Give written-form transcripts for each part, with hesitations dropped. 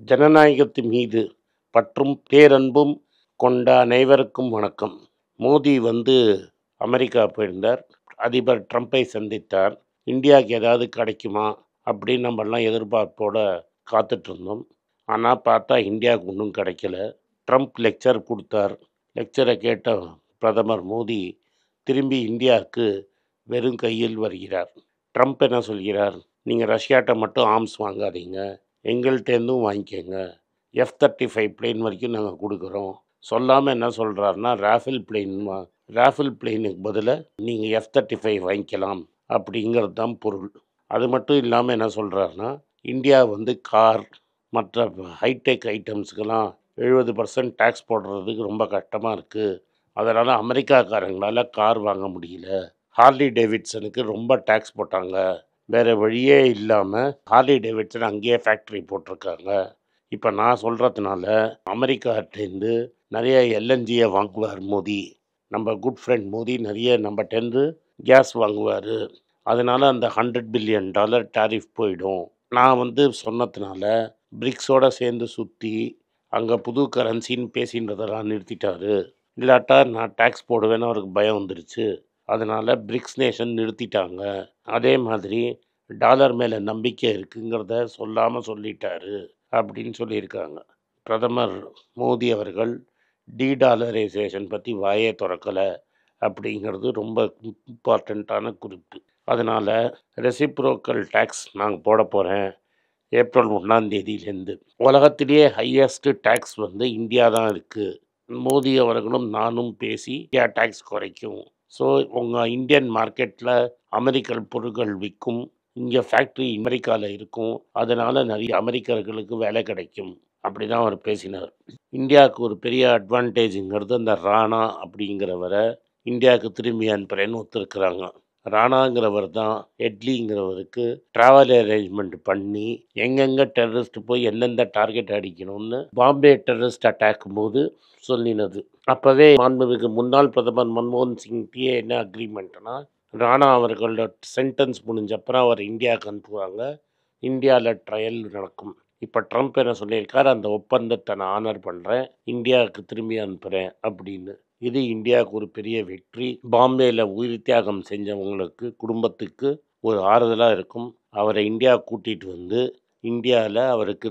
ஜனநாயகத்தின் மீது பற்றும் பேரன்பும் கொண்ட அனைவருக்கும் வணக்கம். மோடி அமெரிக்கா போயிருந்தார். அதிபர் ட்ரம்ப்பை சந்தித்தார். இந்தியாவுக்கு ஏதாவது கிடைக்குமா அப்படின்னு நம்மெல்லாம் எதிர்பார்ப்போட காத்துட்டு இருந்தோம். ஆனால் பார்த்தா இந்தியாவுக்கு ஒன்றும் கிடைக்கல. ட்ரம்ப் லெக்சர் கொடுத்தார். லெக்சரை கேட்ட பிரதமர் மோடி திரும்பி இந்தியாவுக்கு வெறும் கையில் வருகிறார். ட்ரம்ப் என்ன சொல்கிறார்? நீங்கள் ரஷ்யாட்ட மட்டும் ஆர்ம்ஸ் வாங்காதீங்க, எங்கள்கிட்டேருந்தும் வாங்கிக்கோங்க. F-35 பிளேன் வரைக்கும் நாங்கள் கொடுக்குறோம். சொல்லாமல் என்ன சொல்கிறாருன்னா, ராஃபேல் பிளேனுக்கு பதிலாக நீங்கள் F-35 வாங்கிக்கலாம் அப்படிங்கிறது தான் பொருள். அது மட்டும் இல்லாமல் என்ன சொல்கிறாருன்னா, இந்தியா கார் மற்ற ஹைடெக் ஐட்டம்ஸுக்கெல்லாம் 70% டேக்ஸ் போடுறதுக்கு ரொம்ப கஷ்டமாக இருக்குது. அதனால் அமெரிக்காக்காரங்களால் கார் வாங்க முடியல. ஹார்லி டேவிட்சனுக்கு ரொம்ப டேக்ஸ் போட்டாங்க. வேறு வழியே இல்லாமல் ஹார்லி டேவிட்சன் அங்கேயே ஃபேக்ட்ரி போட்டிருக்காங்க. இப்போ நான் சொல்கிறதுனால அமெரிக்காட்டேருந்து நிறைய எல்என்ஜியை வாங்குவார் மோடி. நம்ம குட் ஃப்ரெண்ட் மோடி நிறைய நம்மகிட்டேருந்து கேஸ் வாங்குவார். அதனால் அந்த $100 பில்லியன் டாரிஃப் போயிடும். நான் சொன்னதுனால பிரிக்ஸோடு சேர்ந்து சுற்றி அங்கே புது கரன்சின்னு பேசின்றதெல்லாம் நிறுத்திட்டாரு. இல்லாட்டா நான் டேக்ஸ் போடுவேன்னு அவருக்கு பயம் வந்துருச்சு. அதனால் பிரிக்ஸ் நேஷன் நிறுத்திட்டாங்க. அதே மாதிரி டாலர் மேலே நம்பிக்கை இருக்குங்கிறத சொல்லாமல் சொல்லிட்டாரு அப்படின்னு சொல்லியிருக்காங்க. பிரதமர் மோடி அவர்கள் டீடாலரைசேஷன் பற்றி வாயே திறக்கலை அப்படிங்கிறது ரொம்ப இம்பார்ட்டண்ட்டான குறிப்பு. அதனால் ரெசிப்ரோக்கல் டேக்ஸ் நாங்கள் போட போகிறேன் ஏப்ரல் 1 உலகத்திலேயே ஹையஸ்ட் டேக்ஸ் இந்தியா தான் இருக்குது. மோடி அவர்களும் நானும் பேசி இந்தியா டேக்ஸ் குறைக்கும். ஸோ உங்கள் இந்தியன் மார்க்கெட்டில் அமெரிக்கன் பொருட்கள் விற்கும். இங்கே ஃபேக்ட்ரி அமெரிக்காவில் இருக்கும். அதனால் நிறைய அமெரிக்கர்களுக்கு வேலை கிடைக்கும். அப்படி தான் அவர் பேசினார். இந்தியாவுக்கு ஒரு பெரிய அட்வான்டேஜுங்கிறது அந்த ராணா அப்படிங்கிறவரை இந்தியாவுக்கு திரும்பி அனுப்புகிறேன்னு ஒத்துருக்குறாங்க. ராணாங்கிறவர் தான் ஹெட்லிங்கிறவருக்கு ட்ராவல் அரேஞ்ச்மெண்ட் பண்ணி எங்கெங்கே டெரரிஸ்ட் போய் எந்தெந்த டார்கெட் அடிக்கணும்னு பாம்பே டெரரிஸ்ட் அட்டாக்கும் போது சொல்லினது. அப்போவே மாண்புமிகு முன்னாள் பிரதமர் மன்மோகன் சிங்கிட்டே என்ன அக்ரிமெண்ட்னா, ராணா அவர்களோட சென்டென்ஸ் முடிஞ்சப்பறம் அவர் இந்தியாவுக்கு அனுப்புவாங்க. இந்தியாவில் ட்ரையல் நடக்கும். இப்போ ட்ரம்ப் என்ன சொல்லியிருக்கார், அந்த ஒப்பந்தத்தை நான் ஆனர் பண்ணுறேன், இந்தியாவுக்கு திரும்பி அனுப்புகிறேன் அப்படின்னு. இது இந்தியாவுக்கு ஒரு பெரிய வெற்றி. பாம்பேயில் உயிர் தியாகம் செஞ்சவங்களுக்கு குடும்பத்துக்கு ஒரு ஆறுதலாக இருக்கும். அவரை இந்தியா கூட்டிகிட்டு இந்தியாவில் அவருக்கு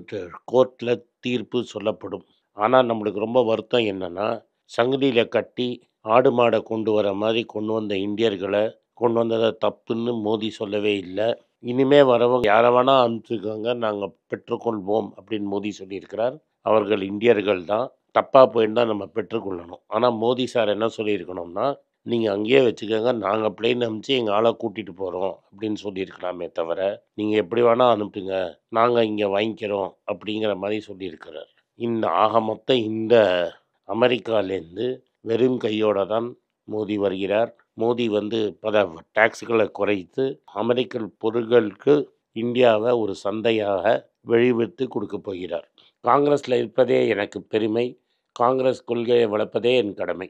கோர்ட்டில் தீர்ப்பு சொல்லப்படும். ஆனால் நம்மளுக்கு ரொம்ப வருத்தம் என்னென்னா, சங்கிலியில் கட்டி ஆடு மாடை கொண்டு வர மாதிரி கொண்டு வந்த இந்தியர்களை கொண்டு வந்ததை தப்புன்னு மோடி சொல்லவே இல்லை. இனிமே வரவங்க யாரை வேணால் அனுப்பிச்சுக்கோங்க, நாங்கள் பெற்றுக்கொள்வோம் அப்படின்னு மோடி சொல்லியிருக்கிறார். அவர்கள் இந்தியர்கள் தான். தப்பாக போயிருந்தால் நம்ம பெற்றுக்கொள்ளணும். ஆனால் மோடி சார் என்ன சொல்லியிருக்கணும்னா, நீங்கள் அங்கேயே வச்சுக்கோங்க, நாங்கள் பிளேன் அனுப்பிச்சு எங்கள் ஆளை கூட்டிகிட்டு போகிறோம் அப்படின்னு சொல்லியிருக்கலாமே தவிர, நீங்கள் எப்படி வேணால் அனுப்புங்க, நாங்கள் இங்கே வாங்கிக்கிறோம் அப்படிங்கிற மாதிரி சொல்லியிருக்கிறார். ஆக மொத்தம் இந்த அமெரிக்காலேருந்து வெறும் கையோடு தான் மோடி வருகிறார். மோடி பல டேக்ஸுகளை குறைத்து அமெரிக்கன் பொருட்களுக்கு இந்தியாவை ஒரு சந்தையாக வெளிவிட்டு கொடுக்க போகிறார். காங்கிரஸில் இருப்பதே எனக்கு பெருமை. காங்கிரஸ் கொள்கையை வளர்ப்பதே என் கடமை.